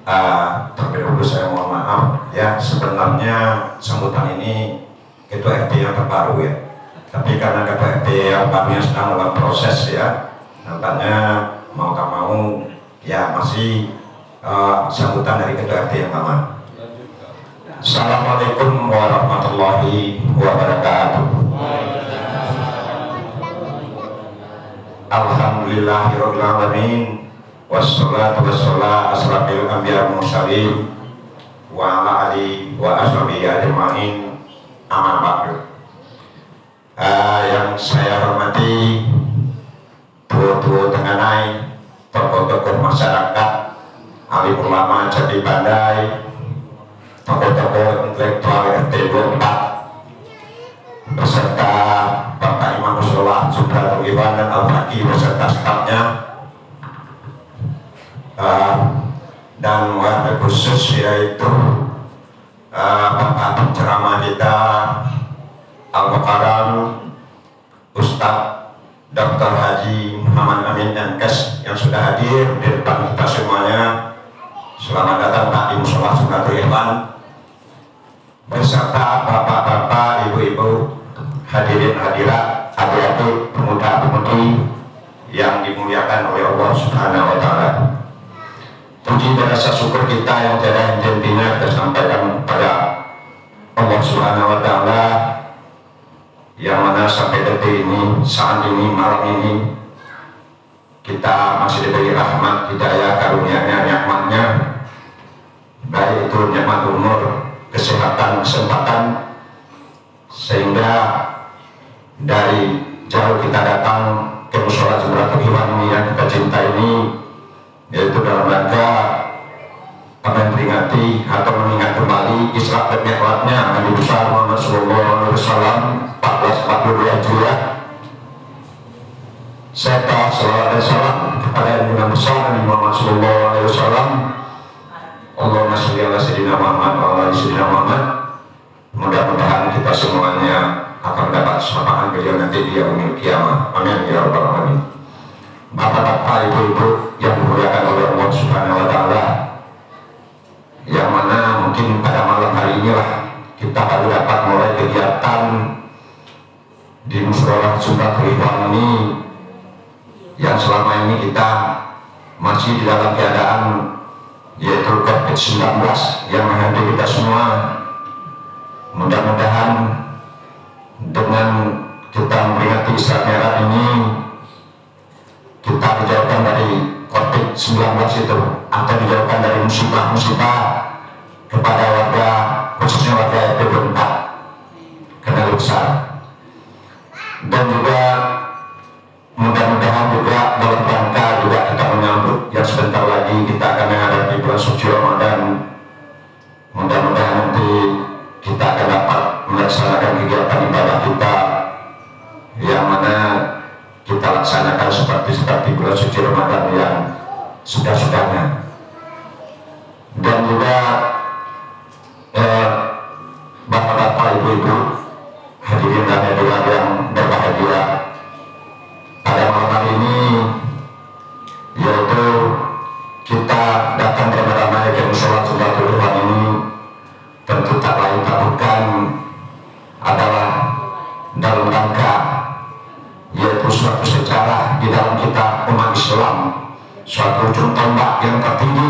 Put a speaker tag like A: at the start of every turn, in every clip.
A: Terlebih dahulu saya mohon maaf ya, sebenarnya sambutan ini Ketua RT yang terbaru ya, tapi karena Ketua RT yang barunya sedang dalam proses ya, nampaknya mau tak mau ya masih sambutan dari Ketua RT yang lama. Assalamualaikum warahmatullahi wabarakatuh. Alhamdulillahirabbil alamin. Wassalatu wassalamu asrafil anbiya wal mursalin wa ala alihi wa ashabihi ajmain, amma ba'du. Yang saya hormati tuan-tuan tenganai, tokoh-tokoh masyarakat, ahli ulama Jati Bandai, tokoh-tokoh intelektual RT 24 beserta Bapak Imam Musyola Subratul Iwan dan Al-Faqih beserta stafnya, dan wabil khusus yaitu Bapak penceramah kita Al-Mukarram Ustadz Dr. Haji Muhammad Amin Yankes yang sudah hadir di depan kita semuanya. Selamat datang Pak di Musyola Subratul Iwan beserta bapak-bapak, ibu-ibu, hadirin hadirat, adik-adik, pemuda-pemudi yang dimuliakan oleh Allah Subhanahu wa Ta'ala. Puji dan rasa syukur kita yang tiada henti-hentinya kita sampaikan kepada Allah Subhanahu wa Ta'ala, yang mana sampai detik ini, saat ini, malam ini kita masih diberi rahmat, hidayah, karunia-Nya, nikmat-Nya, baik itu nikmat umur, kesehatan, kesempatan, sehingga dari jauh kita datang ke Musyola Subratul Iwan ini yang kita cinta ini, yaitu dalam rangka memperingati atau mengingat kembali Isra dan Mi'rajnya Nabi besar Muhammad sallallahu alaihi wasallam 1442 Hijriah, serta salawat dan salam kepada Nabi besar Nabi Muhammad sallallahu alaihi wasallam. Allahumma sholli ala sayyidina Muhammad wa ala sayyidina Muhammad. Mudah-mudahan kita semuanya akan dapat syafaat beliau nanti di yaumil qiyamah. Amin ya rabbal alamin. Bapak-bapak, ibu-ibu yang dimuliakan oleh Allah Subhanahu wa Ta'ala, yang mana mungkin pada malam hari inilah kita baru dapat mulai kegiatan di Musyola Subratul Iwan ini, yang selama ini kita masih di dalam keadaan yaitu COVID-19 yang menghadapi kita semua. Mudah-mudahan dengan kita memperingati Isra Mi'raj ini, kita dijauhkan dari COVID-19 itu, atau dijauhkan dari musibah-musibah kepada warga, khususnya warga RT 24 Kendal besar. Dan juga mudah-mudahan juga dalam rangka juga kita menyambut yang sebentar lagi kita akan menghadapi bulan suci Ramadan. Mudah-mudahan nanti kita akan dapat melaksanakan kegiatan ibadah kita yang mana kita laksanakan seperti bulan suci Ramadan yang sudah-sudahnya. Dan juga bapak-bapak, ibu-ibu, hadirin dan hadirat yang berbahagia, pada malam hari ini yaitu kita datang beramai-ramai ke Musyola Subratul Iwan ini, tentu tak lain tak bukan adalah dalam rangka yaitu suatu sejarah di dalam kita umat Islam, suatu ujung tombak yang tertinggi,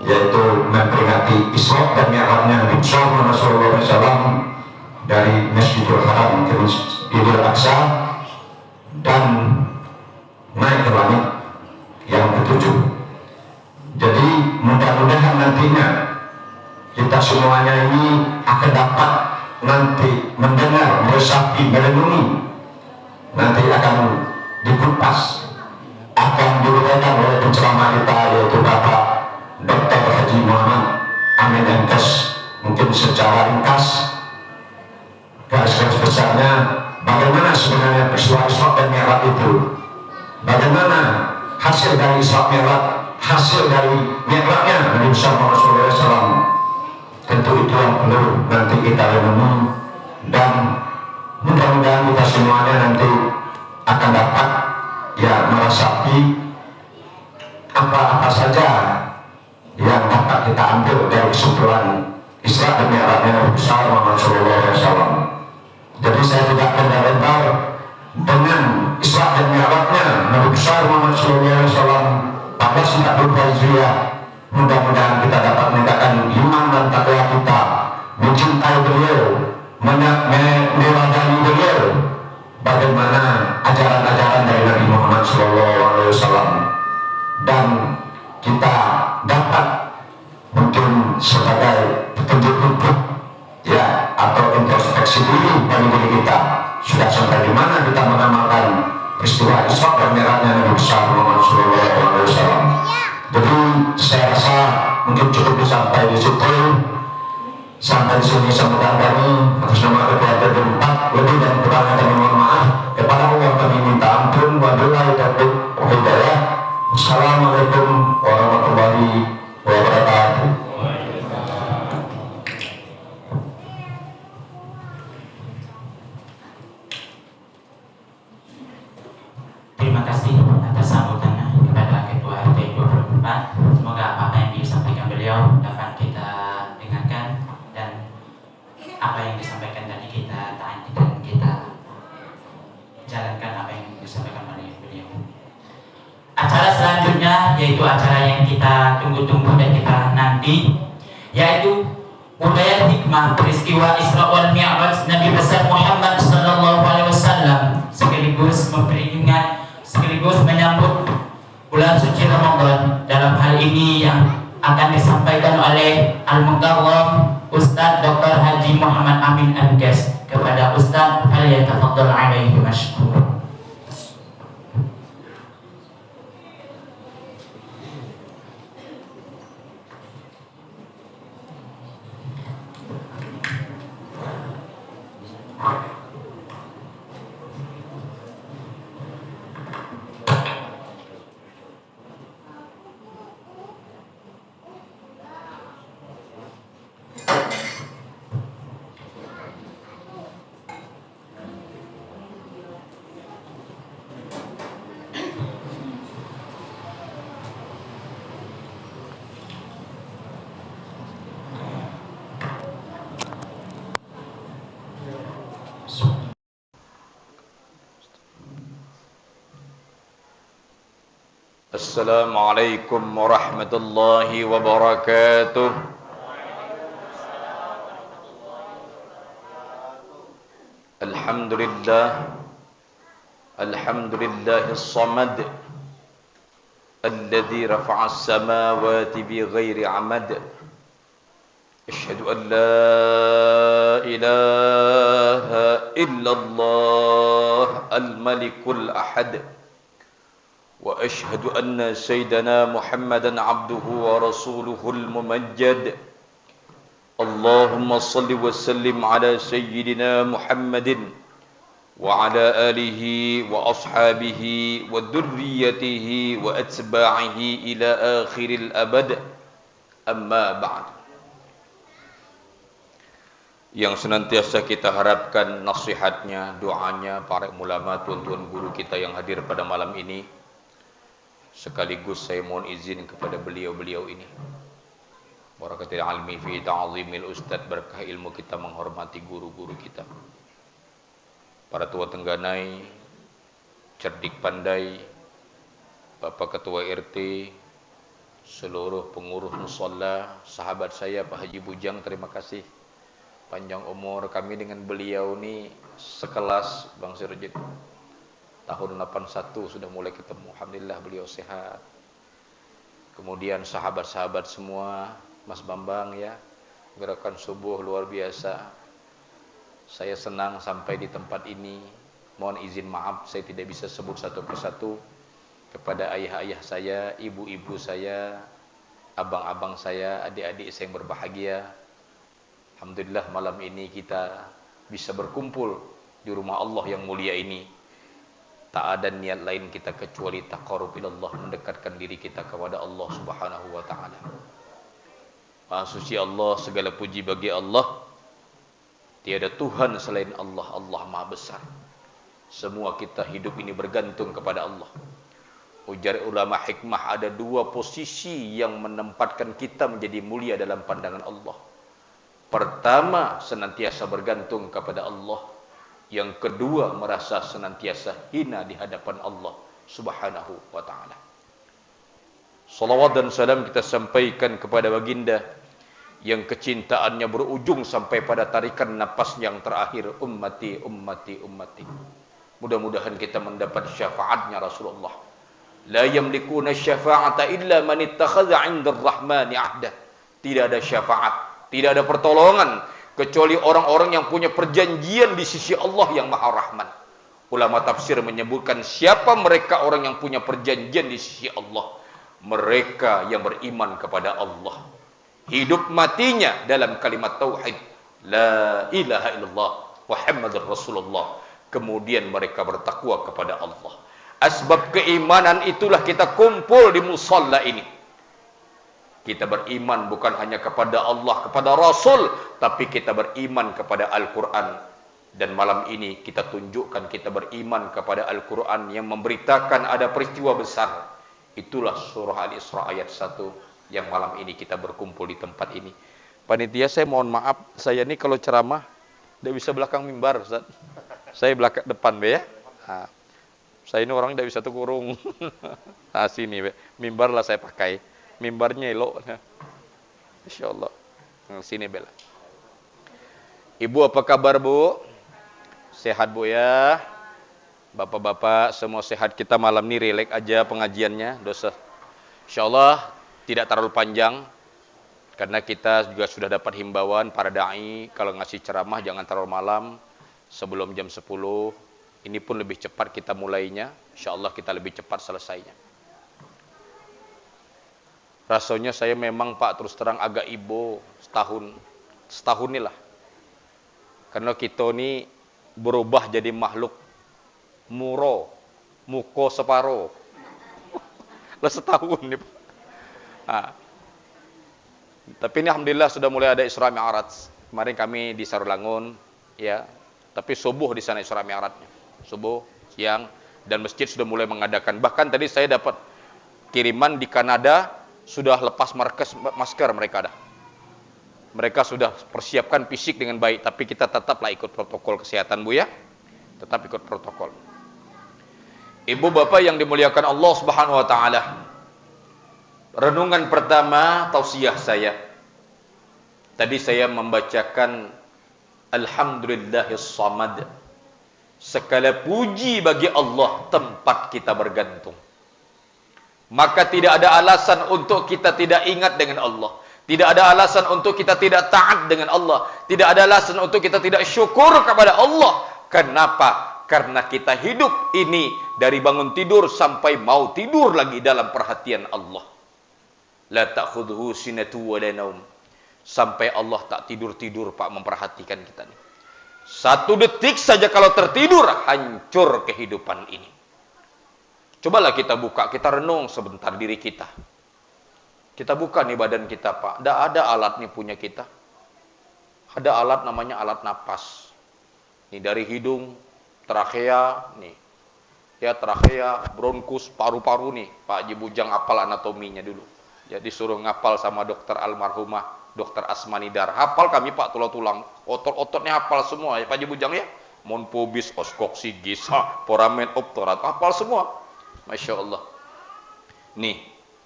A: yaitu memperingati Isra dan Mi'rajnya Nabi besar Muhammad sallallahu alaihi wasallam dari Masjidil Haram ke Masjidil Aqsa dan naik ke langit yang ketujuh. Jadi mudah-mudahan nantinya kita semuanya ini akan dapat nanti mendengar, meresapi, merenungi, nanti akan dikupas, akan diuraikan oleh penceramah kita yaitu Bapak Dr. Haji Muhammad Amin Yankes, mungkin secara ringkas garis-garis besarnya bagaimana sebenarnya peristiwa Isra dan Mi'raj itu, bagaimana hasil dari Isra Mi'raj, hasil dari Mi'rajnya Nabi besar Muhammad SAW. Tentu itu yang perlu nanti kita renungi, dan mudah-mudahan kita semuanya nanti akan dapat ya merasapi apa-apa saja yang dapat kita ambil dari kesimpulan Isra dan Mi'rajnya Nabi besar Muhammad Sallallahu Alaihi Wasallam. Jadi saya tidak lebar dengan Isra dan Mi'rajnya Nabi besar Muhammad Sallallahu Alaihi Wasallam pada 14 Hijriah. Mudah-mudahan kita dapat meningkatkan iman dan takwa kita, mencintai beliau, meneladani beliau, bagaimana ajaran-ajaran dari Nabi Muhammad SAW, dan kita dapat mungkin sebagai petunjuk hidup ya, atau introspeksi diri bagi diri kita, sudah sampai di mana kita mengamalkan peristiwa Isra dan Mi'rajnya Nabi besar Muhammad SAW. Jadi saya rasa mungkin cukup sampai di situ. Sampai di sini sambutan kami atas nama ketua TP4, lebih dan kurangnya kami mohon maaf. Kepada Allah kami minta ampun. Wabillahi taufiq wal hidayah. Assalamualaikum warahmatullahi wabarakatuh.
B: Terima kasih atas sambutannya kepada Ketua RT 24. Semoga apa yang disampaikan beliau dapat kita dengarkan, dan apa yang disampaikan tadi kita taati dan kita jalankan apa yang disampaikan oleh beliau. Acara selanjutnya yaitu acara yang kita tunggu-tunggu dan kita nanti, yaitu budaya hikmah peristiwa Isra wal Mi'raj Nabi besar Muhammad Sallallahu Alaihi Wasallam, sekaligus memperingat, sekaligus menyambut bulan suci Ramadan. Dalam hal ini yang akan disampaikan oleh Al-Mukarram Ustaz Dr. Haji Muhammad Amin Anges. Kepada Ustaz, falyatafaddal alaihi mashkur.
C: Assalamualaikum warahmatullahi wabarakatuh. Alhamdulillah, alhamdulillahis samad, alladzi rafa'a as-samawati bighairi 'amad. Asyhadu an la ilaha illallah al-malikul ahad. Wa ashhadu anna sayyidana Muhammadan abduhu wa rasuluhu al-mumajjad. Allahumma salli wa sallim ala sayyidina Muhammadin wa ala alihi wa ashabihi wa dhurriyyatihi wa atba'ihi ila akhiril abad. Amma ba'd. Yang senantiasa kita harapkan nasihatnya, doanya para ulama, tuan-tuan guru kita yang hadir pada malam ini. Sekaligus saya mohon izin kepada beliau-beliau ini, barakatil ilmi fi ta'zimil ustad, berkah ilmu kita menghormati guru-guru kita, para tua tengganai, cerdik pandai, Bapak Ketua RT, seluruh pengurus musalla, sahabat saya Pak Haji Bujang, terima kasih. Panjang umur kami dengan beliau ini sekelas Bang Sirjid. Tahun 81 sudah mulai ketemu. Alhamdulillah beliau sehat. Kemudian sahabat-sahabat semua, Mas Bambang ya, gerakan subuh luar biasa. Saya senang sampai di tempat ini. Mohon izin maaf saya tidak bisa sebut satu persatu. Kepada ayah-ayah saya, ibu-ibu saya, abang-abang saya, adik-adik saya yang berbahagia. Alhamdulillah malam ini kita bisa berkumpul di rumah Allah yang mulia ini. Tak ada niat lain kita kecuali taqarrub ilallah, mendekatkan diri kita kepada Allah Subhanahu wa taala. Maha suci Allah, segala puji bagi Allah. Tiada Tuhan selain Allah, Allah Maha besar. Semua kita hidup ini bergantung kepada Allah. Ujar ulama hikmah, ada dua posisi yang menempatkan kita menjadi mulia dalam pandangan Allah. Pertama, senantiasa bergantung kepada Allah. Yang kedua, merasa senantiasa hina di hadapan Allah Subhanahu wa ta'ala. Salawat dan salam kita sampaikan kepada baginda yang kecintaannya berujung sampai pada tarikan napas yang terakhir, ummati, ummati, ummati. Mudah-mudahan kita mendapat syafaatnya Rasulullah. La yamlikuna syafa'ata illa man ittakhadha 'inda ar-rahmani 'ahda. Tidak ada syafaat, tidak ada pertolongan kecuali orang-orang yang punya perjanjian di sisi Allah yang Maha Rahman. Ulama tafsir menyebutkan siapa mereka orang yang punya perjanjian di sisi Allah? Mereka yang beriman kepada Allah. Hidup matinya dalam kalimat tauhid, la ilaha illallah Muhammadur Rasulullah. Kemudian mereka bertakwa kepada Allah. Asbab keimanan itulah kita kumpul di musalla ini. Kita beriman bukan hanya kepada Allah, kepada Rasul, tapi kita beriman kepada Al-Quran. Dan malam ini kita tunjukkan kita beriman kepada Al-Quran yang memberitakan ada peristiwa besar. Itulah surah Al-Isra ayat 1 yang malam ini kita berkumpul di tempat ini. Panitia, saya mohon maaf, saya ini kalau ceramah tidak bisa belakang mimbar, Ustaz. Saya belakang depan, be ya. Nah, saya ini orang tidak bisa tuh kurung. Nah, sini, be. Mimbar lah saya pakai. Mimbarnya elok. Insyaallah. Nah, sini, be. Ibu, apa kabar, Bu? Sehat, Bu ya? Bapak-bapak semua sehat, kita malam ini relax aja pengajiannya, dosa. Insyaallah tidak terlalu panjang karena kita juga sudah dapat himbauan para dai kalau ngasih ceramah jangan terlalu malam, sebelum jam 10. Ini pun lebih cepat kita mulainya, insyaallah kita lebih cepat selesainya. Rasanya saya memang Pak terus terang agak ibo setahun inilah. Karena kita ini berubah jadi makhluk muko separo. Lah setahun nih. Nah. Tapi ini alhamdulillah sudah mulai ada Isra Mi'raj. Kemarin kami di Sarulangun ya, tapi subuh di sana Isra Mi'rajnya. Subuh, siang, dan masjid sudah mulai mengadakan. Bahkan tadi saya dapat kiriman di Kanada sudah lepas masker mereka dah. Mereka sudah persiapkan fisik dengan baik, tapi kita tetaplah ikut protokol kesehatan, Bu ya. Tetap ikut protokol. Ibu bapak yang dimuliakan Allah Subhanahu wa taala. Renungan pertama tausiah saya. Tadi saya membacakan Alhamdulillahis Samad. Segala puji bagi Allah tempat kita bergantung. Maka tidak ada alasan untuk kita tidak ingat dengan Allah. Tidak ada alasan untuk kita tidak taat dengan Allah. Tidak ada alasan untuk kita tidak syukur kepada Allah. Kenapa? Karena kita hidup ini dari bangun tidur sampai mau tidur lagi dalam perhatian Allah. La ta'khudhuhu sinatu wa la naum. Sampai Allah tak tidur-tidur Pak memperhatikan kita nih. 1 detik saja kalau tertidur hancur kehidupan ini. Cobalah kita buka, kita renung sebentar diri kita. Kita buka nih badan kita Pak. Tidak ada alatnya punya kita. Ada alat namanya alat napas. Ini dari hidung, trakea, nih. Ya trakea, bronkus, paru-paru nih. Pak Haji Bujang hafal anatominya dulu. Jadi suruh ngapal sama dokter almarhumah, dokter Asmanidar. Hafal kami Pak tulang-tulang. Otot-ototnya hafal semua ya Pak Haji Bujang ya. Mon pubis, oskoksigis, foramen obturat, hafal semua. Masya Allah. Nih,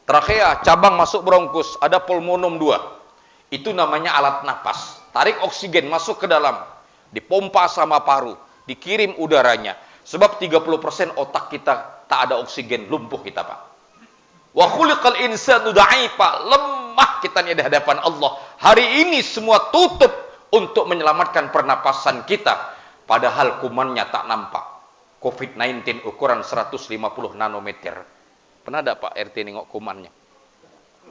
C: trakea, cabang masuk bronkus, ada pulmonum 2. Itu namanya alat napas. Tarik oksigen masuk ke dalam, dipompa sama paru, dikirim udaranya. Sebab 30% otak kita tak ada oksigen, lumpuh kita Pak. Wa khuliqal insanu dha'ifa, lemah kita di hadapan Allah. Hari ini semua tutup untuk menyelamatkan pernapasan kita, padahal kumannya tak nampak. COVID-19 ukuran 150 nanometer. Pernah ada Pak RT nengok kumannya?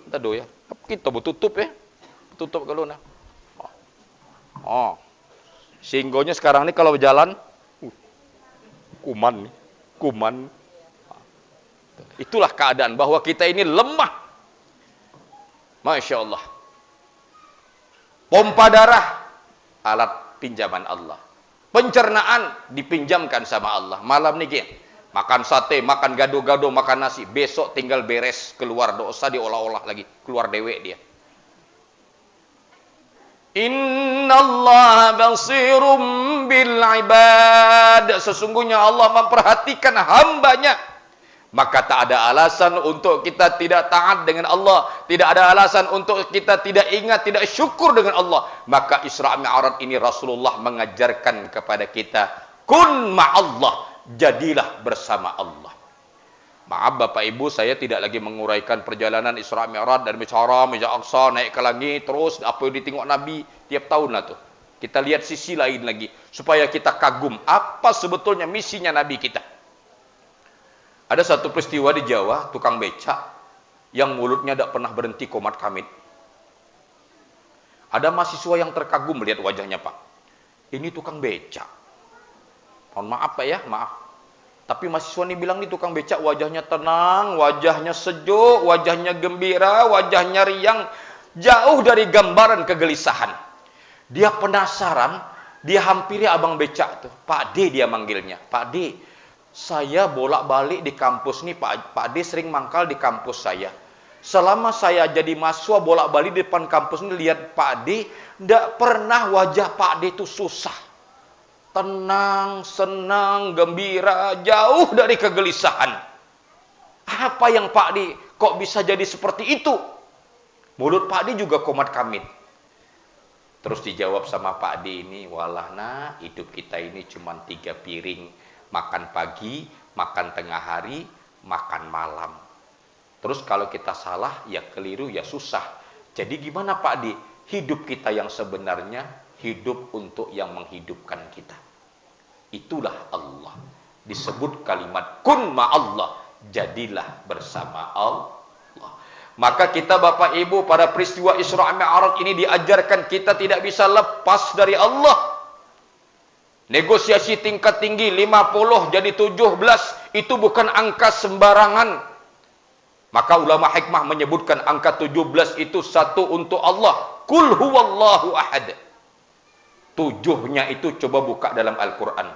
C: Kita do ya. Kita tutup ya. Tutup kalau nah. Oh. Singgonya sekarang ini kalau berjalan kuman nih. Kuman. Itulah keadaan bahwa kita ini lemah. Masya Allah. Pompa darah alat pinjaman Allah. Pencernaan dipinjamkan sama Allah. Malam nih Makan sate, makan gado-gado, makan nasi. Besok tinggal beres, keluar, dosa diolah-olah lagi. Keluar dewek dia. Innallaha basirum bil ibad. Sesungguhnya Allah memperhatikan hambanya. Maka tak ada alasan untuk kita tidak taat dengan Allah. Tidak ada alasan untuk kita tidak ingat, tidak syukur dengan Allah. Maka Isra Mi'raj ini Rasulullah mengajarkan kepada kita, kun ma'allah, jadilah bersama Allah. Maaf Bapak Ibu, saya tidak lagi menguraikan perjalanan Isra Mi'raj dari Masjid Haram, Masjid Aqsa, naik ke langit, terus apa yang ditengok Nabi tiap tahun lah tuh. Kita lihat sisi lain lagi supaya kita kagum apa sebetulnya misinya Nabi kita. Ada satu peristiwa di Jawa, tukang becak yang mulutnya tidak pernah berhenti komat kamit. Ada mahasiswa yang terkagum melihat wajahnya, Pak. Ini tukang becak. Mohon maaf Pak ya, maaf. Tapi mahasiswa ini bilang nih tukang becak wajahnya tenang, wajahnya sejuk, wajahnya gembira, wajahnya riang, jauh dari gambaran kegelisahan. Dia penasaran, dia hampiri abang becak tuh. Pak D dia manggilnya. Pak D, saya bolak-balik di kampus nih, Pak D sering mangkal di kampus saya. Selama saya jadi mahasiswa bolak-balik di depan kampus ini lihat Pak D, tidak pernah wajah Pak D itu susah. Tenang, senang, gembira, jauh dari kegelisahan. Apa yang Pak D kok bisa jadi seperti itu? Mulut Pak D juga komat kamit. Terus dijawab sama Pak D ini, walah nah, hidup kita ini cuma 3 piring. Makan pagi, makan tengah hari, makan malam. Terus kalau kita salah, ya keliru, ya susah. Jadi gimana Pak D? Hidup kita yang sebenarnya, hidup untuk yang menghidupkan kita. Itulah Allah. Disebut kalimat kun ma'allah, jadilah bersama Allah. Maka kita Bapak Ibu pada peristiwa Isra Mi'raj ini diajarkan kita tidak bisa lepas dari Allah. Negosiasi tingkat tinggi 50 jadi 17 itu bukan angka sembarangan. Maka ulama hikmah menyebutkan angka 17 itu satu untuk Allah. Qul huwallahu ahad. 7-nya itu coba buka dalam Al-Quran.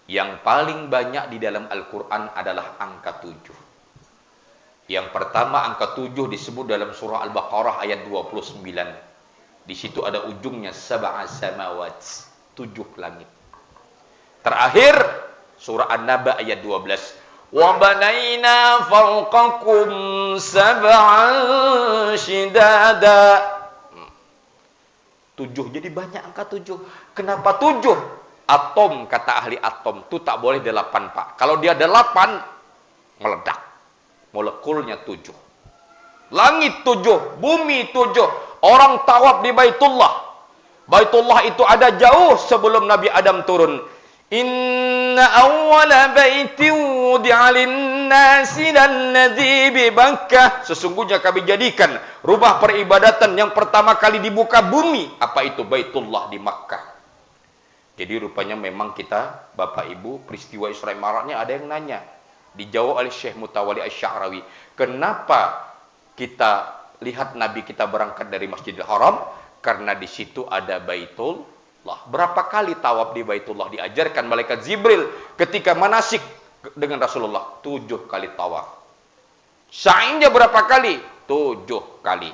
C: Yang paling banyak di dalam Al-Quran adalah angka 7. Yang pertama angka 7 disebut dalam surah Al-Baqarah ayat 29. Di situ ada ujungnya sab'a samawat, 7 langit. Terakhir surah An-Naba ayat 12. Wa banaina fawqakum sab'an shidada. 7, jadi banyak angka 7. Kenapa 7? Atom, kata ahli atom, itu tak boleh 8 Pak. Kalau dia 8, meledak. Molekulnya 7. Langit 7, bumi 7. Orang tawaf di Baitullah. Baitullah itu ada jauh sebelum Nabi Adam turun. Inna awwala baitin wudi'a lin-nasi lalladzi bi Bakkah. Sesungguhnya kami jadikan rumah peribadatan yang pertama kali dibuka bumi. Apa itu? Baitullah di Makkah. Jadi rupanya memang kita, Bapak Ibu, peristiwa Isra Mi'rajnya ada yang nanya. Dijawab oleh Syekh Mutawalli Asy-Sya'rawi. Kenapa kita lihat Nabi kita berangkat dari Masjidil Haram? Karena di situ ada Baitullah. Berapa kali tawaf di Baitullah diajarkan malaikat Jibril ketika manasik dengan Rasulullah? 7 kali tawaf. Sa'innya berapa kali? 7 kali.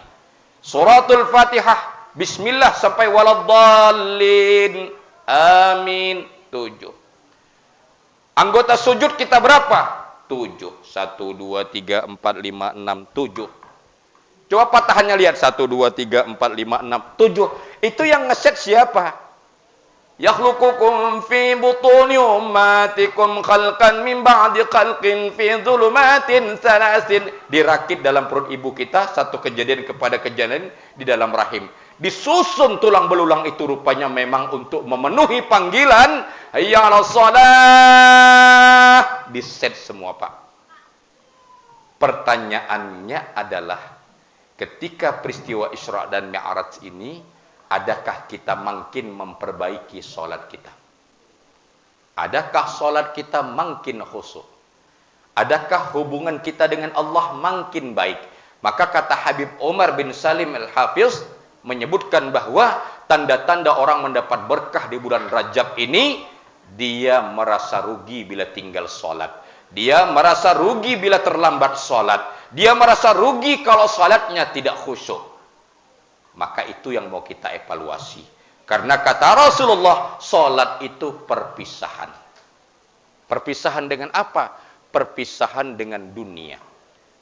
C: Suratul Fatihah, Bismillah sampai waladdallin. Amin. 7. Anggota sujud kita berapa? 7. 1, 2, 3, 4, 5, 6, 7. Coba patahannya lihat. 1, 2, 3, 4, 5, 6, 7. Itu yang ngeset siapa? Yakhluqukum fi butuni ummatikum khalqan min ba'di khalqin fi dhulumatin salasin. Dirakit dalam perut ibu kita, satu kejadian kepada kejadian di dalam rahim. Disusun tulang belulang itu rupanya memang untuk memenuhi panggilan hayya 'alas shalah. Diset semua Pak. Pertanyaannya adalah ketika peristiwa Isra dan Mi'raj ini, adakah kita makin memperbaiki sholat kita? Adakah sholat kita makin khusyuk? Adakah hubungan kita dengan Allah makin baik? Maka kata Habib Umar bin Salim Al-Hafiz menyebutkan bahwa tanda-tanda orang mendapat berkah di bulan Rajab ini dia merasa rugi bila tinggal sholat. Dia merasa rugi bila terlambat sholat. Dia merasa rugi kalau sholatnya tidak khusyuk. Maka itu yang mau kita evaluasi. Karena kata Rasulullah, sholat itu perpisahan. Perpisahan dengan apa? Perpisahan dengan dunia.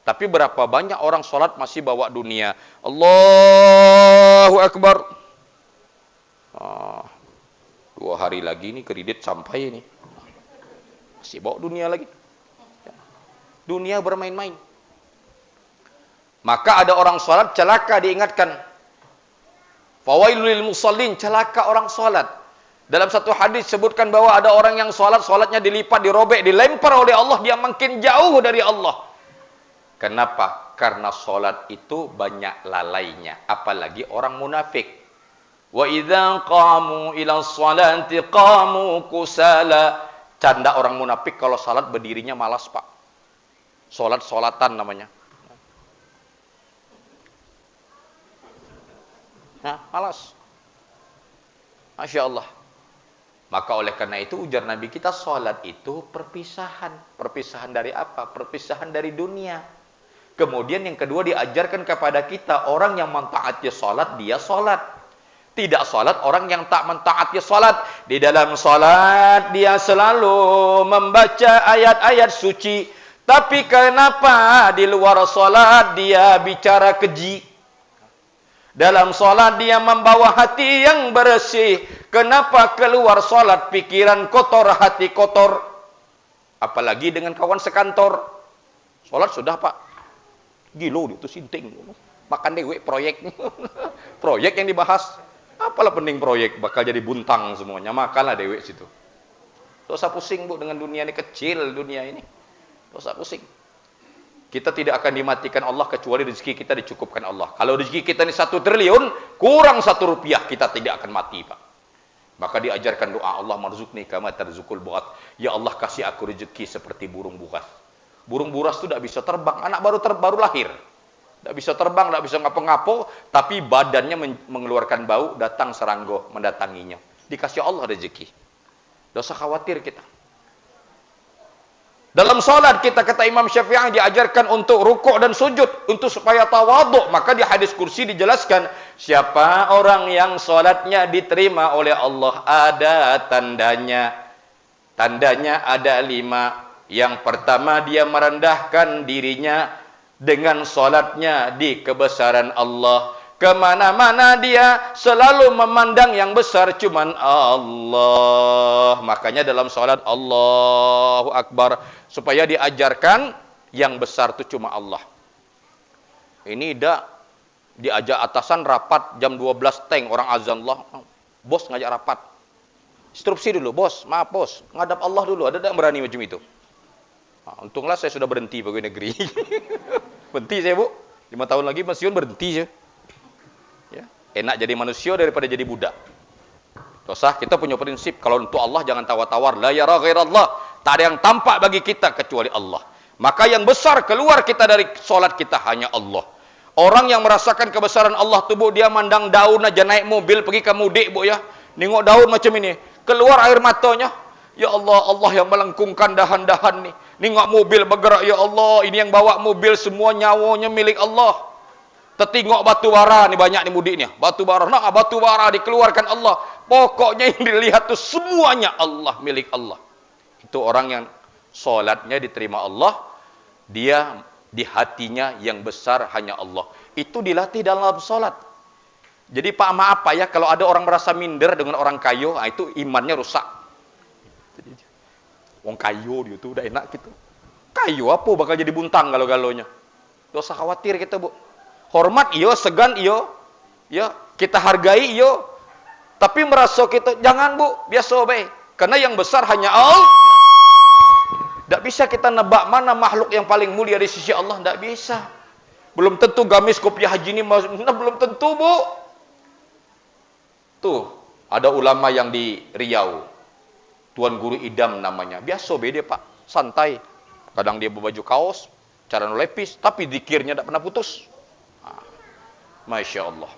C: Tapi berapa banyak orang sholat masih bawa dunia. Allahu Akbar. 2 hari lagi nih kredit sampai ini. Masih bawa dunia lagi. Dunia bermain-main. Maka ada orang sholat celaka diingatkan. Fawailul lil musallin, celaka orang sholat. Dalam satu hadis sebutkan bahwa ada orang yang sholatnya dilipat, dirobek, dilempar oleh Allah, dia makin jauh dari Allah. Kenapa? Karena sholat itu banyak lalainya, apalagi orang munafik. Wa idza qamu ila sholati qamu kusala. Canda orang munafik kalau sholat berdirinya malas, Pak. Sholat-sholatan namanya. Nah, malas. Masya Allah. Maka oleh karena itu ujar Nabi kita, sholat itu perpisahan. Perpisahan dari apa? Perpisahan dari dunia. Kemudian yang kedua diajarkan kepada kita, orang yang mentaati sholat, dia sholat. Tidak sholat orang yang tak mentaati sholat. Di dalam sholat dia selalu membaca ayat-ayat suci. Tapi kenapa di luar sholat dia bicara keji? Dalam sholat dia membawa hati yang bersih. Kenapa keluar sholat pikiran kotor, hati kotor? Apalagi dengan kawan sekantor. Sholat sudah, Pak. Gilo itu sinting. Makan dewek proyek. Proyek yang dibahas. Apalah penting proyek, bakal jadi buntang semuanya. Makanlah dewek situ. Tak usah pusing, Bu, dengan dunia ini. Kecil dunia ini. Tak usah pusing. Kita tidak akan dimatikan Allah kecuali rezeki kita dicukupkan Allah. Kalau rezeki kita ini 1 triliun, kurang 1 rupiah, kita tidak akan mati, Pak. Maka diajarkan doa, Allah marzuqni kama tarzukul buat. Ya Allah, kasih aku rezeki seperti burung buras. Burung buras itu tidak bisa terbang. Anak baru lahir. Tidak bisa terbang, tidak bisa ngapo-ngapo, tapi badannya mengeluarkan bau, datang serangga mendatanginya. Dikasih Allah rezeki. Tidak usah khawatir kita. Dalam sholat kita, kata Imam Syafi'i, diajarkan untuk rukuk dan sujud, untuk supaya tawaduk. Maka di hadis kursi dijelaskan, siapa orang yang sholatnya diterima oleh Allah, ada tandanya. Tandanya ada 5. Yang pertama, dia merendahkan dirinya dengan sholatnya di kebesaran Allah. Kemana-mana dia selalu memandang yang besar cuman Allah. Makanya dalam sholat Allahu Akbar, supaya diajarkan yang besar itu cuma Allah. Ini diajak atasan rapat jam 12 teng, orang azan Allah. Bos ngajak rapat. Instruksi dulu, bos, maaf bos, ngadap Allah dulu. Ada tak berani macam itu? Nah, untunglah saya sudah berhenti pegawai negeri. Berhenti saya, Bu. 5 tahun lagi pensiun, berhenti saya. Ya, enak jadi manusia daripada jadi budak. Tosah, kita punya prinsip, kalau untuk Allah jangan tawar-tawar. La yara ghairallah. Tak ada yang tampak bagi kita kecuali Allah. Maka yang besar keluar kita dari solat kita hanya Allah. Orang yang merasakan kebesaran Allah tu, Bu, dia mandang daun aja, naik mobil pergi ke mudik, Bu, ya. Nengok daun macam ini, keluar air matanya. Ya Allah, Allah yang melengkungkan dahan-dahan ni. Nengok mobil bergerak, ya Allah, ini yang bawa mobil semua nyawanya milik Allah. Tertingok batu bara ni, banyak ni mudik ni. Batu bara, nak batu bara dikeluarkan Allah. Pokoknya yang dilihat tu semuanya Allah, milik Allah. Itu orang yang solatnya diterima Allah, dia di hatinya yang besar hanya Allah. Itu dilatih dalam solat. Jadi Pak, maaf Pak ya, kalau ada orang merasa minder dengan orang kayo, nah itu imannya rusak. Orang kayo dia tuh udah enak gitu. Kayo apa bakal jadi buntang galau-galonya. Tidak usah khawatir kita, Bu. Hormat iyo, segan iyo, ya kita hargai iyo. Tapi merasa kita jangan, Bu, biasa baik. Karena yang besar hanya Allah. Tidak bisa kita nebak mana makhluk yang paling mulia di sisi Allah, tidak bisa. Belum tentu gamis kopiah haji ini, belum tentu, Bu. Tuh, ada ulama yang di Riau, Tuan Guru Idam namanya. Biasa beda, Pak, santai. Kadang dia berbaju kaos, cara lepis, tapi zikirnya tidak pernah putus. Masya Allah.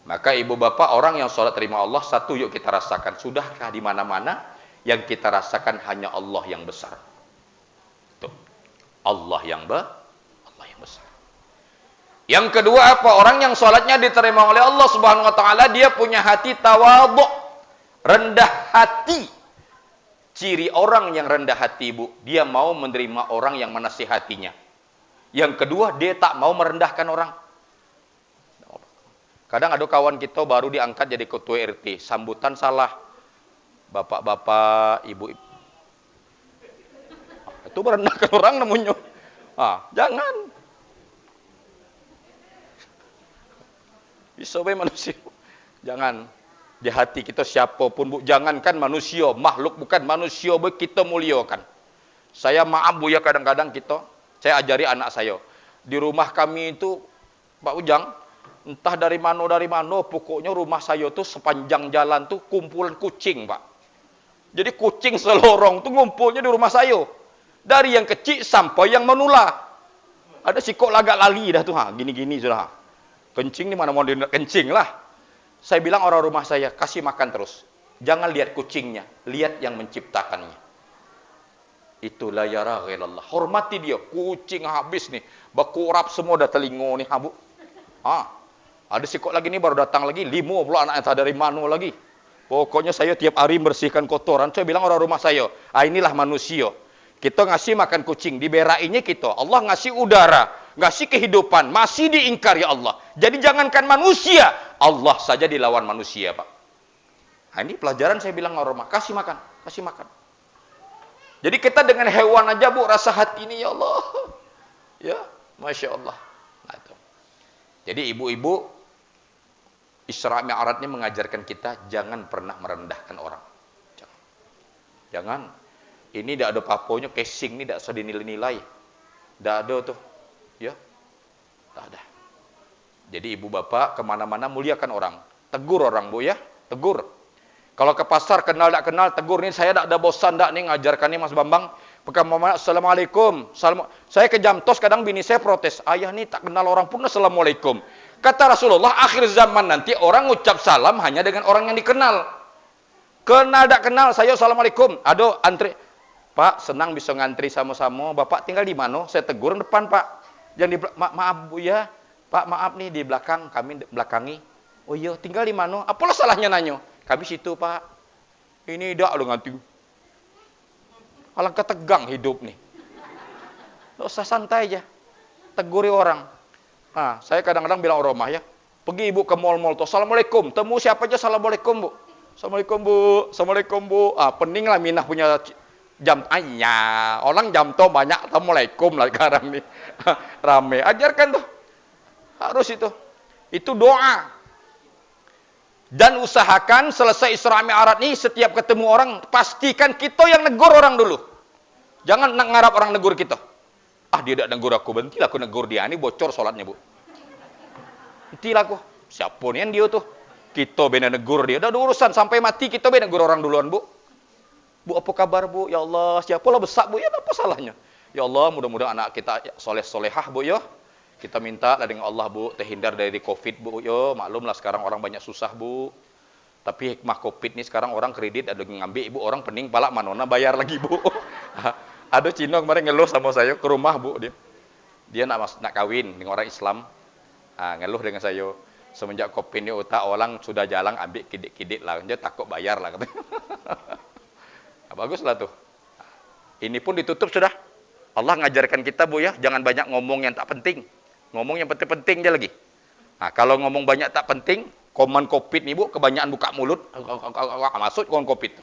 C: Maka ibu bapak, orang yang sholat terima Allah, satu yuk kita rasakan. Sudahkah di mana-mana Yang kita rasakan hanya Allah yang besar. Tuh. Allah yang besar. Yang kedua apa? Orang yang sholatnya diterima oleh Allah Subhanahu wa taala, dia punya hati tawadhu, rendah hati. Ciri orang yang rendah hati, Bu, dia mau menerima orang yang menasihatinya. Yang kedua, dia tak mau merendahkan orang. Kadang ada kawan kita baru diangkat jadi ketua RT, sambutan salah. Bapak-bapak, ibu. Itu merendahkan orang namanya. Jangan. Bisa manusia. Jangan. Di hati kita siapapun, Bu, jangankan manusia, makhluk bukan manusia, Bu, kita muliakan. Saya maaf, Bu, ya, kadang-kadang saya ajari anak saya. Di rumah kami itu, Pak Ujang, entah dari mana, pokoknya rumah saya tuh sepanjang jalan tuh kumpulan kucing, Pak. Jadi kucing selorong tuh ngumpulnya di rumah saya. Dari yang kecil sampai yang menular. Ada sikok lagak lali dah tuh, gini-gini sudah. Kencing di mana mau kencing lah. Saya bilang orang rumah saya, kasih makan terus. Jangan lihat kucingnya, lihat yang menciptakannya. Itulah ya Allah. Hormati dia. Kucing habis nih. Berkurap semua dah telingo nih, Bu. Ada sikok lagi nih baru datang lagi. 5 pula anak entah dari mana lagi. Pokoknya saya tiap hari membersihkan kotoran. Saya bilang orang rumah saya, inilah manusia. Kita ngasih makan kucing, diberainya kita. Allah ngasih udara, ngasih kehidupan, masih diingkari Allah. Jadi jangankan manusia, Allah saja dilawan manusia, Pak. Ini pelajaran saya bilang orang rumah, kasih makan, kasih makan. Jadi kita dengan hewan aja, Bu, rasa hati ini, ya Allah. Ya, Masya Allah. Nah, itu. Jadi ibu-ibu, Isra Mi'raj ini mengajarkan kita jangan pernah merendahkan orang. Jangan. Ini tidak ada paponya, casing ini tidak usah dinilai-nilai. Tidak ada tuh. Ya. Tidak ada. Jadi ibu bapak kemana-mana muliakan orang. Tegur orang, Bu, ya. Tegur. Kalau ke pasar kenal tak kenal, tegur. Nih saya tak ada bosan tak nih ngajarkan nih Mas Bambang. Assalamualaikum. Saya ke Jamtos kadang bini saya protes. Ayah nih tak kenal orang pun Assalamualaikum. Kata Rasulullah, akhir zaman nanti orang ucap salam hanya dengan orang yang dikenal. Kenal tak kenal, saya Assalamualaikum. Aduh, antri. Pak, senang bisa ngantri sama-sama. Bapak tinggal di mana? Saya tegur depan, Pak. Yang di maaf, Bu, ya. Pak, maaf nih di belakang, kami belakangi. Oh iya, tinggal di mana? Apalah salahnya nanya? Kami situ, Pak. Ini dak lu ngantri. Alangkah tegang hidup nih. Nggak usah santai aja. Teguri orang. Saya kadang-kadang bilang orang rumah, ya. Pergi ibu ke mall-mall tuh. Assalamualaikum. Temu siapa aja Assalamualaikum, Bu. Assalamualaikum, Bu. Assalamualaikum, Bu. Pening lah Minah punya jam. Orang jam to banyak. Assalamualaikum lah sekarang nih. Rame. Ajarkan tuh. Harus itu. Itu doa. Dan usahakan selesai Isra Mi'raj ini setiap ketemu orang pastikan kita yang negur orang dulu. Jangan ngarap orang negur kita. Dia tidak negur aku, bentilah aku negur dia. Ini bocor sholatnya, Bu. Bentilah aku. Siapa nih yang dia tuh? Kita bina negur dia. Udah urusan sampai mati kita bina negur orang duluan, Bu. Bu, apa kabar, Bu? Ya Allah, siapalah besar, Bu. Ya apa salahnya? Ya Allah, mudah-mudahan anak kita soleh-solehah, Bu, ya. Kita minta lah dengan Allah, Bu, terhindar dari Covid, Bu. Yo, maklumlah sekarang orang banyak susah, Bu. Tapi hikmah Covid nih sekarang orang kredit ada ngambil, Ibu, orang pening pala manona bayar lagi, Bu. Ada Cina kemarin ngeluh sama saya ke rumah, Bu, dia nak kawin dengan orang Islam. Ngeluh dengan saya. Semenjak Covid ini otak orang sudah jalan ambil kidit-kidit lah, dia takut bayar lah katanya. Baguslah tuh. Ini pun ditutup sudah. Allah ngajarkan kita, Bu, ya, jangan banyak ngomong yang tak penting. Ngomong yang penting-penting dia lagi. Kalau ngomong banyak tak penting, koman Covid nih, Bu, kebanyakan buka mulut, masuk koman Covid.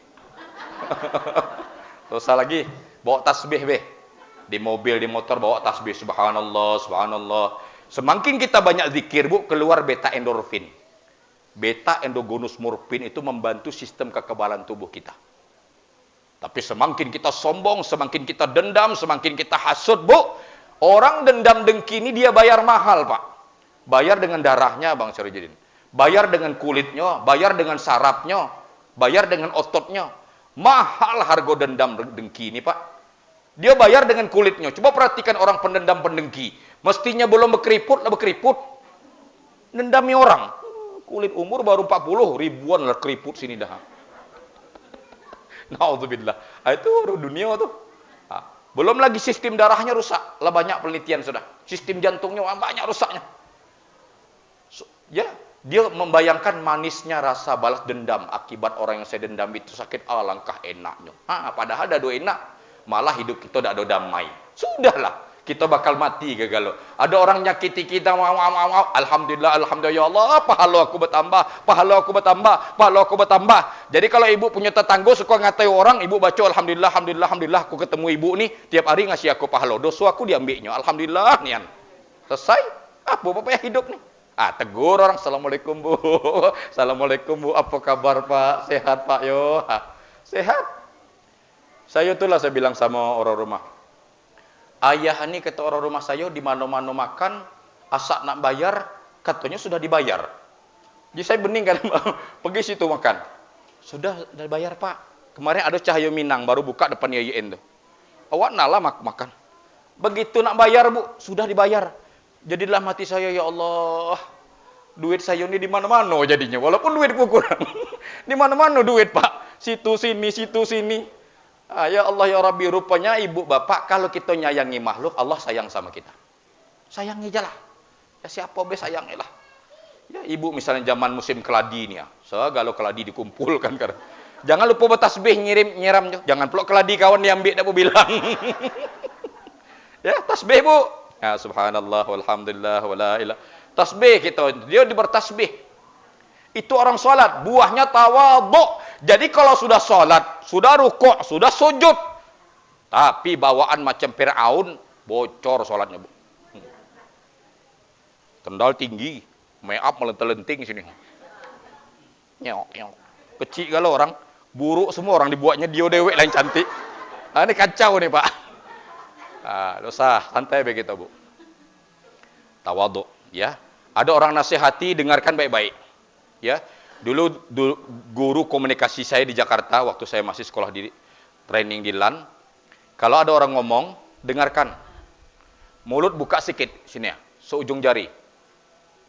C: Dosa lagi, bawa tasbih, be. Di mobil, di motor bawa tasbih, subhanallah, subhanallah. Semakin kita banyak zikir, Bu, keluar beta endorfin. Beta endogenous morfin itu membantu sistem kekebalan tubuh kita. Tapi semakin kita sombong, semakin kita dendam, semakin kita hasut, Bu. Orang dendam dengki ini dia bayar mahal, Pak. Bayar dengan darahnya, Bang Syarifudin. Bayar dengan kulitnya, bayar dengan sarafnya, bayar dengan ototnya. Mahal harga dendam dengki ini, Pak. Dia bayar dengan kulitnya. Coba perhatikan orang pendendam pendengki. Mestinya belum berkeriput, lah berkeriput. Dendami orang. Kulit umur baru 40, ribuan lah keriput sini dah. Naudzubillah. Itu urusan dunia tuh. Belum lagi sistem darahnya rusak. Lah banyak penelitian sudah. Sistem jantungnya banyak rusaknya. Ya, dia membayangkan manisnya rasa balas dendam akibat orang yang saya dendam itu sakit. Alangkah enaknya. Padahal dah enak. Malah hidup kita dah ada damai. Sudahlah. Kita bakal mati gagal. Ada orang nyakiti kita, alhamdulillah, alhamdulillah ya Allah, pahala aku bertambah, pahala aku bertambah, pahala aku bertambah. Jadi kalau ibu punya tetangga suka ngatai orang, ibu baca alhamdulillah, alhamdulillah, alhamdulillah, aku ketemu ibu nih, tiap hari ngasih aku pahala, dosa aku diambilnya, alhamdulillah nian. Selesai, apa payah hidup nih? Tegur orang, assalamualaikum bu, assalamualaikum bu, apa kabar pak, sehat pak yo, sehat. Saya bilang sama orang rumah. Ayah ini kata orang rumah saya di mana-mana makan, asak nak bayar, katanya sudah dibayar. Jadi saya bening kan, pergi situ makan. Sudah bayar pak. Kemarin ada Cahaya Minang baru buka depan YIN tuh. Awak nalah makan. Begitu nak bayar bu, sudah dibayar. Jadilah mati saya ya Allah. Duit saya ini di mana-mana jadinya, walaupun duitku kurang. Di mana-mana duit pak. Situ sini. Ya Allah ya Rabbi, rupanya ibu bapak kalau kita nyayangi makhluk, Allah sayang sama kita. Sayangi aja lah. Ya siapa be sayangi lah. Ya ibu misalnya zaman musim keladi nih ya. Segala keladi dikumpulkan kan. Jangan lupa bertasbih nyiram. Jangan peluk keladi kawan diambil dak bilang. Ya tasbih bu. Ya subhanallah walhamdulillah wala ilah. Tasbih kita, dia bertasbih. Itu orang salat, buahnya tawadhu. Jadi kalau sudah salat, sudah rukuk, sudah sujud, tapi bawaan macam Fir'aun, bocor salatnya, bu. Tendal tinggi, make up melenting sini. Nyok. Kecil kalau orang, buruk semua orang dibuatnya dia dewek lain cantik. Ini kacau nih, Pak. Dosa, santai begitu, bu. Tawadhu, ya. Ada orang nasihati, dengarkan baik-baik. Ya, dulu guru komunikasi saya di Jakarta waktu saya masih sekolah di training di LAN. Kalau ada orang ngomong, dengarkan. Mulut buka sedikit sini ya, seujung jari.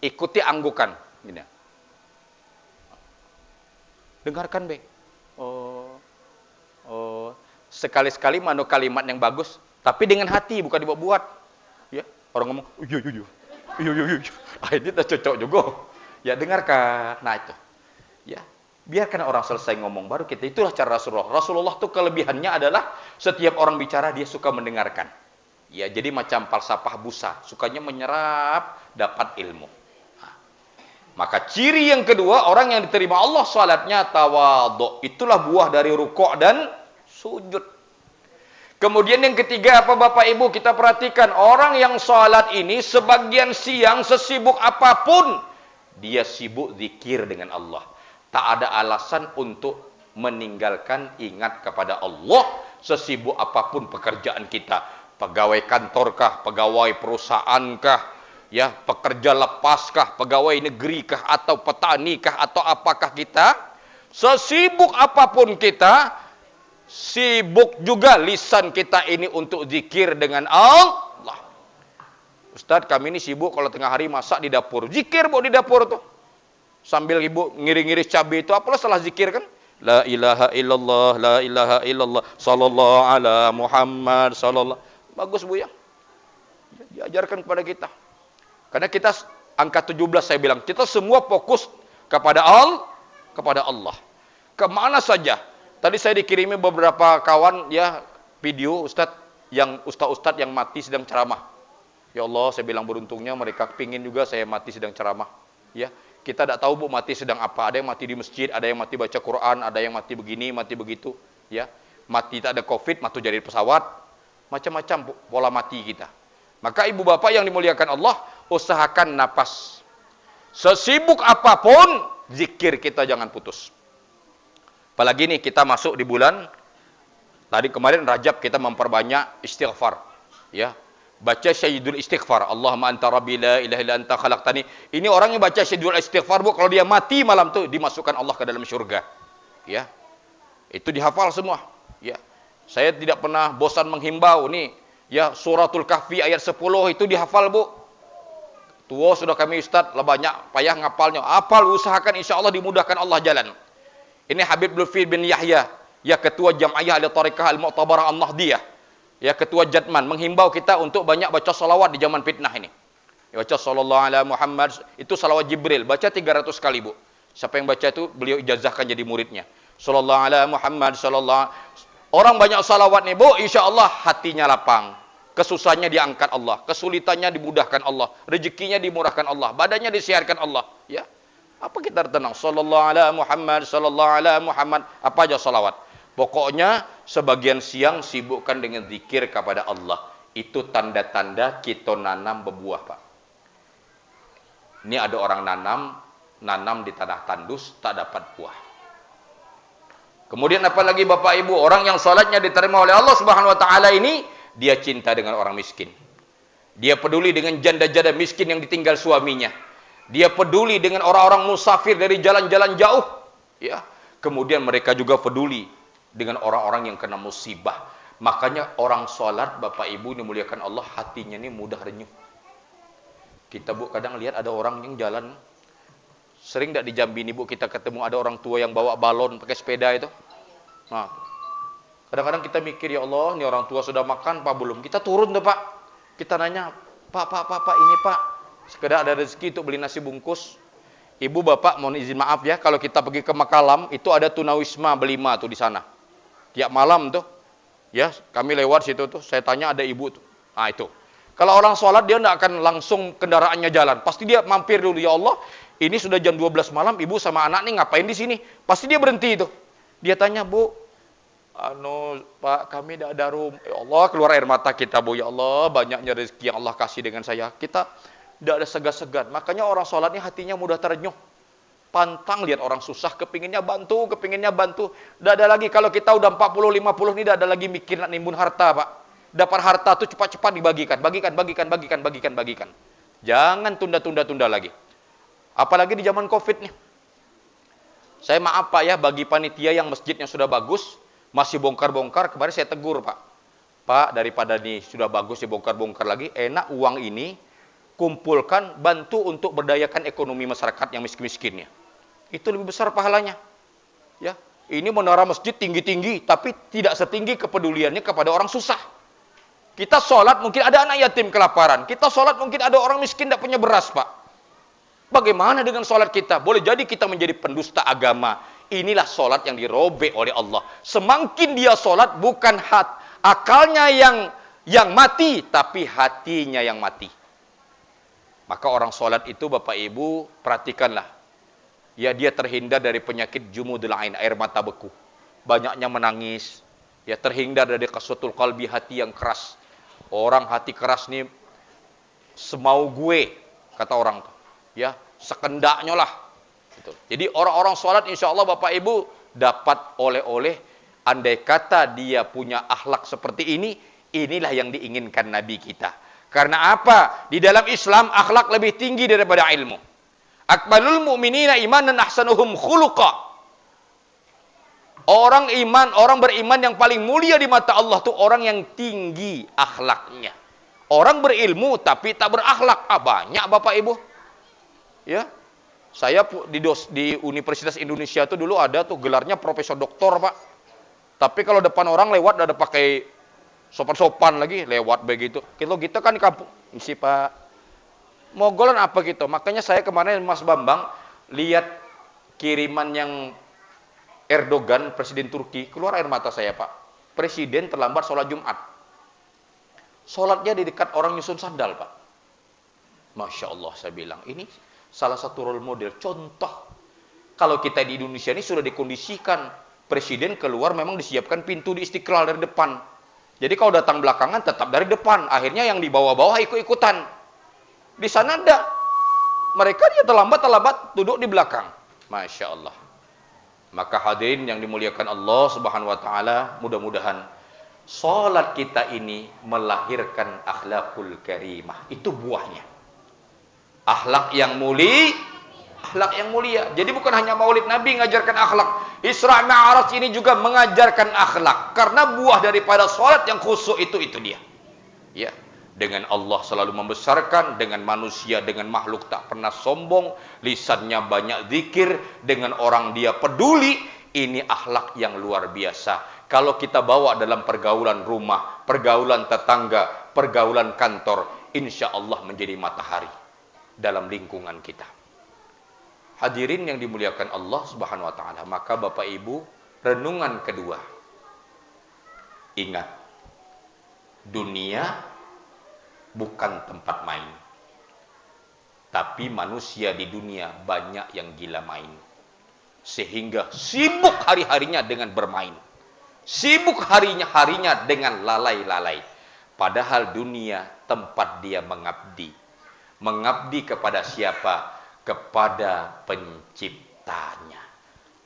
C: Ikuti anggukan, gini ya. Dengarkan, Be. Sekali-sekali manu kalimat yang bagus, tapi dengan hati bukan dibuat-buat. Ya, orang ngomong, iya. Ini tak cocok juga. Ya dengarkan. Nah itu. Ya, biarkan orang selesai ngomong baru kita. Itulah cara Rasulullah. Rasulullah tuh kelebihannya adalah setiap orang bicara dia suka mendengarkan. Ya, jadi macam falsafah busa, sukanya menyerap dapat ilmu. Nah, maka ciri yang kedua, orang yang diterima Allah salatnya tawadhu. Itulah buah dari rukuk dan sujud. Kemudian yang ketiga apa Bapak Ibu kita perhatikan, orang yang salat ini sebagian siang sesibuk apapun dia sibuk zikir dengan Allah. Tak ada alasan untuk meninggalkan ingat kepada Allah sesibuk apapun pekerjaan kita. Pegawai kantorkah, pegawai perusahaankah, ya, pekerja lepaskah, pegawai negerikah atau petanikah atau apakah kita, sesibuk apapun kita, sibuk juga lisan kita ini untuk zikir dengan Allah. Ustaz, kami ini sibuk kalau tengah hari masak di dapur. Zikir bu di dapur tuh. Sambil ibu ngiris-ngiris cabai itu, apalah salah zikir kan? La ilaha illallah, la ilaha illallah, sallallahu ala Muhammad, sallallahu. Bagus bu ya. Diajarkan kepada kita. Karena kita angka 17 saya bilang, kita semua fokus kepada Allah. Kemana saja. Tadi saya dikirimi beberapa kawan ya video Ustaz yang ustaz-ustaz yang mati sedang ceramah. Ya Allah, saya bilang beruntungnya mereka pingin juga saya mati sedang ceramah. Ya, kita tidak tahu bu mati sedang apa. Ada yang mati di masjid, ada yang mati baca Quran, ada yang mati begini, mati begitu. Ya, mati tak ada COVID, mati jadi pesawat, macam-macam pola mati kita. Maka ibu bapak yang dimuliakan Allah, usahakan napas. Sesibuk apapun, zikir kita jangan putus. Apalagi nih kita masuk di bulan tadi kemarin Rajab kita memperbanyak istighfar. Ya. Baca Sayyidul Istighfar. Allahumma anta rabbi la ilaha illa anta khalaqtani. Ini orang yang baca Sayyidul Istighfar, bu, kalau dia mati malam itu dimasukkan Allah ke dalam syurga. Ya. Itu dihafal semua. Ya. Saya tidak pernah bosan menghimbau nih, ya, Suratul Kahfi ayat 10 itu dihafal, bu. Tua sudah kami Ustaz, lah banyak payah ngapalnya. Hafal, usahakan insyaallah dimudahkan Allah jalan. Ini Habib Lutfi bin Yahya ya ketua Jam'iyah Al-Tariqah Al-Mu'tabarah An-Nahdiyah, ya ketua Jadman, menghimbau kita untuk banyak baca salawat di zaman fitnah ini. Ya, baca sallallahu ala Muhammad, itu salawat Jibril, baca 300 kali, Bu. Siapa yang baca itu, beliau ijazahkan jadi muridnya. Sallallahu ala Muhammad, sallallahu. Orang banyak salawat nih, Bu, insya Allah hatinya lapang. Kesusahannya diangkat Allah, kesulitannya dimudahkan Allah, rezekinya dimurahkan Allah, badannya disiarkan Allah, ya. Apa kita tenang? Sallallahu ala Muhammad, sallallahu ala Muhammad, apa aja salawat. Pokoknya sebagian siang sibukkan dengan zikir kepada Allah. Itu tanda-tanda kita nanam berbuah, Pak. Ini ada orang nanam di tanah tandus tak dapat buah. Kemudian apalagi Bapak Ibu, orang yang salatnya diterima oleh Allah Subhanahu wa taala ini, dia cinta dengan orang miskin. Dia peduli dengan janda-janda miskin yang ditinggal suaminya. Dia peduli dengan orang-orang musafir dari jalan-jalan jauh, ya. Kemudian mereka juga peduli dengan orang-orang yang kena musibah. Makanya orang salat, Bapak Ibu dimuliakan Allah, hatinya ini mudah renyuh. Kita, Bu, kadang lihat ada orang yang jalan, sering tidak di Jambi ini, Bu, kita ketemu ada orang tua yang bawa balon pakai sepeda itu. Nah, kadang-kadang kita mikir, ya Allah, ini orang tua sudah makan apa belum? Kita turun tuh, Pak. Kita nanya, Pak, ini Pak, sekedar ada rezeki untuk beli nasi bungkus. Ibu, Bapak, mohon izin maaf ya, kalau kita pergi ke Makalam, itu ada tunawisma belima tuh di sana. Tiap malam tuh, ya, kami lewat situ tuh, saya tanya ada ibu tuh. Nah, itu. Kalau orang sholat, dia tidak akan langsung kendaraannya jalan. Pasti dia mampir dulu, ya Allah, ini sudah jam 12 malam, ibu sama anak nih ngapain di sini? Pasti dia berhenti itu. Dia tanya, Bu, Pak, kami tidak ada room. Ya Allah, keluar air mata kita, Bu. Ya Allah, banyaknya rezeki yang Allah kasih dengan saya. Kita tidak ada segan-segan. Makanya orang sholat ini hatinya mudah terenyuh. Pantang lihat orang susah, kepinginnya bantu. Tidak ada lagi, kalau kita udah 40-50 ini, tidak ada lagi mikir nak nimbun harta, Pak. Dapat harta itu cepat-cepat dibagikan. Bagikan. Jangan tunda lagi. Apalagi di zaman Covid nih. Saya maaf, Pak, ya, bagi panitia yang masjidnya sudah bagus, masih bongkar-bongkar, kemarin saya tegur, Pak. Pak, daripada nih sudah bagus dibongkar-bongkar lagi, enak uang ini kumpulkan, bantu untuk berdayakan ekonomi masyarakat yang miskin-miskinnya. Itu lebih besar pahalanya. Ya, ini menara masjid tinggi-tinggi, tapi tidak setinggi kepeduliannya kepada orang susah. Kita sholat mungkin ada anak yatim kelaparan. Kita sholat mungkin ada orang miskin tidak punya beras, Pak. Bagaimana dengan sholat kita? Boleh jadi kita menjadi pendusta agama. Inilah sholat yang dirobek oleh Allah. Semakin dia sholat, bukan akalnya yang mati, tapi hatinya yang mati. Maka orang sholat itu, Bapak Ibu, perhatikanlah. Ya, dia terhindar dari penyakit jumudul ain, air mata beku. Banyaknya menangis. Ya, terhindar dari qaswatul qalbi, hati yang keras. Orang hati keras nih, semau gue, kata orang tuh. Ya, sekendaknya lah. Gitu. Jadi orang-orang sholat insya Allah Bapak Ibu dapat oleh-oleh. Andai kata dia punya akhlak seperti ini, inilah yang diinginkan Nabi kita. Karena apa? Di dalam Islam akhlak lebih tinggi daripada ilmu. Akmalul mu'minina imanan ahsanuhum khuluqa. Orang beriman yang paling mulia di mata Allah tuh orang yang tinggi akhlaknya. Orang berilmu tapi tak berakhlak. Banyak Bapak Ibu. Ya, saya di Universitas Indonesia tuh dulu ada tuh gelarnya profesor doktor, Pak. Tapi kalau depan orang lewat ada pakai sopan-sopan lagi, lewat begitu. Kalau kita kan di kampung, misi Pak. Mogolan apa gitu. Makanya saya kemarin Mas Bambang lihat kiriman yang Erdogan, presiden Turki, keluar air mata saya, Pak. Presiden terlambat sholat Jumat. Sholatnya di dekat orang nyusun sandal, Pak. Masya Allah, saya bilang. Ini salah satu role model, contoh. Kalau kita di Indonesia ini sudah dikondisikan. Presiden keluar memang disiapkan pintu di Istiqlal dari depan. Jadi kalau datang belakangan tetap dari depan. Akhirnya yang di bawah-bawah ikut-ikutan. Di sana ada. Mereka dia terlambat duduk di belakang. Masya Allah. Maka hadirin yang dimuliakan Allah Subhanahu wa taala, mudah-mudahan salat kita ini melahirkan akhlakul karimah. Itu buahnya. Akhlak yang mulia. Jadi bukan hanya Maulid Nabi mengajarkan akhlak. Isra Mi'raj ini juga mengajarkan akhlak. Karena buah daripada salat yang khusyuk itu dia. Ya. Dengan Allah selalu membesarkan, dengan manusia, dengan makhluk tak pernah sombong, lisannya banyak zikir, dengan orang dia peduli, Ini akhlak yang luar biasa. Kalau kita bawa dalam pergaulan rumah, pergaulan tetangga, pergaulan kantor, insya Allah menjadi matahari dalam lingkungan kita. Hadirin yang dimuliakan Allah Subhanahu wa taala, maka Bapak Ibu, renungan kedua. Ingat, dunia bukan tempat main. Tapi manusia di dunia banyak yang gila main. Sehingga sibuk hari-harinya dengan bermain. Sibuk harinya dengan lalai-lalai. Padahal dunia tempat dia mengabdi. Mengabdi kepada siapa? Kepada penciptanya.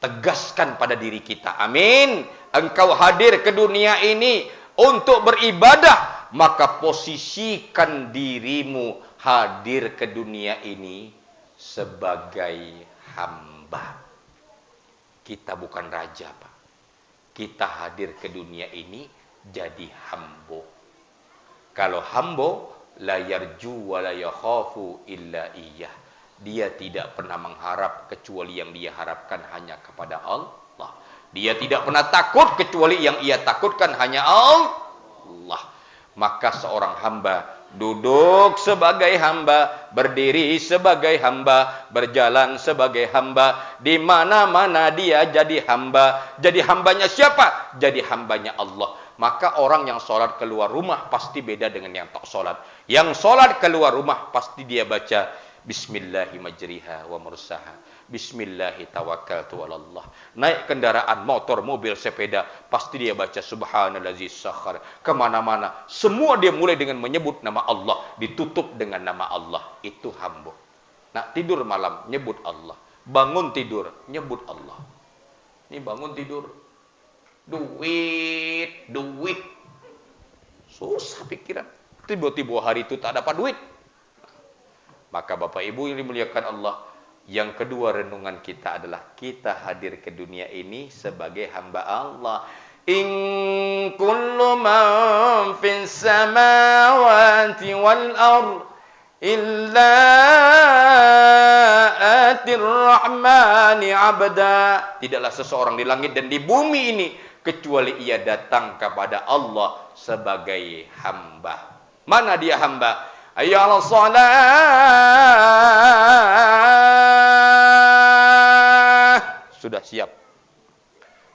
C: Tegaskan pada diri kita. Amin. Engkau hadir ke dunia ini untuk beribadah. Maka posisikan dirimu hadir ke dunia ini sebagai hamba. Kita bukan raja, Pak. Kita hadir ke dunia ini jadi hambo. Kalau hambo, la yarju wa la yakhafu illa iyyah. Dia tidak pernah mengharap kecuali yang dia harapkan hanya kepada Allah. Dia tidak pernah takut kecuali yang ia takutkan hanya Allah. Maka seorang hamba duduk sebagai hamba, berdiri sebagai hamba, berjalan sebagai hamba, di mana-mana dia jadi hamba. Jadi hambanya siapa? Jadi hambanya Allah. Maka orang yang sholat keluar rumah pasti beda dengan yang tak sholat. Yang sholat keluar rumah pasti dia baca Bismillahi majriha wa mursaha. Bismillahi tawakkaltu 'alallah. Naik kendaraan, motor, mobil, sepeda, pasti dia baca Subhanallazi sakhkhar. Kemana-mana, semua dia mulai dengan menyebut nama Allah, ditutup dengan nama Allah. Itu hamba. Nah, tidur malam, nyebut Allah. Bangun tidur, nyebut Allah. Ini bangun tidur, duit. Susah pikiran. Tiba-tiba hari itu tak dapat duit. Maka Bapak Ibu yang dimuliakan Allah, yang kedua renungan kita adalah kita hadir ke dunia ini sebagai hamba Allah. In kullu man fis samawati wal ard illa atir rahmani abda. Tidaklah seseorang di langit dan di bumi ini kecuali ia datang kepada Allah sebagai hamba. Mana dia hamba? Hayya 'alas shalah. Sudah siap.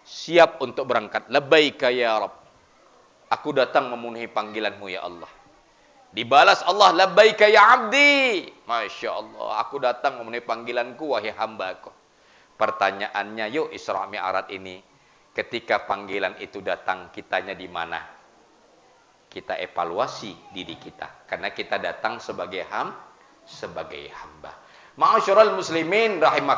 C: Siap untuk berangkat. Labbaika ya Rabb. Aku datang memenuhi panggilanmu ya Allah. Dibalas Allah, labbaika ya abdi. Masya Allah, aku datang memenuhi panggilanku wahai hambaku. Pertanyaannya, yuk Isra Mi'raj ini, ketika panggilan itu datang, kitanya di mana? Kita evaluasi diri kita, karena kita datang sebagai hamba. Ma'asyiral muslimin rahimakumullah.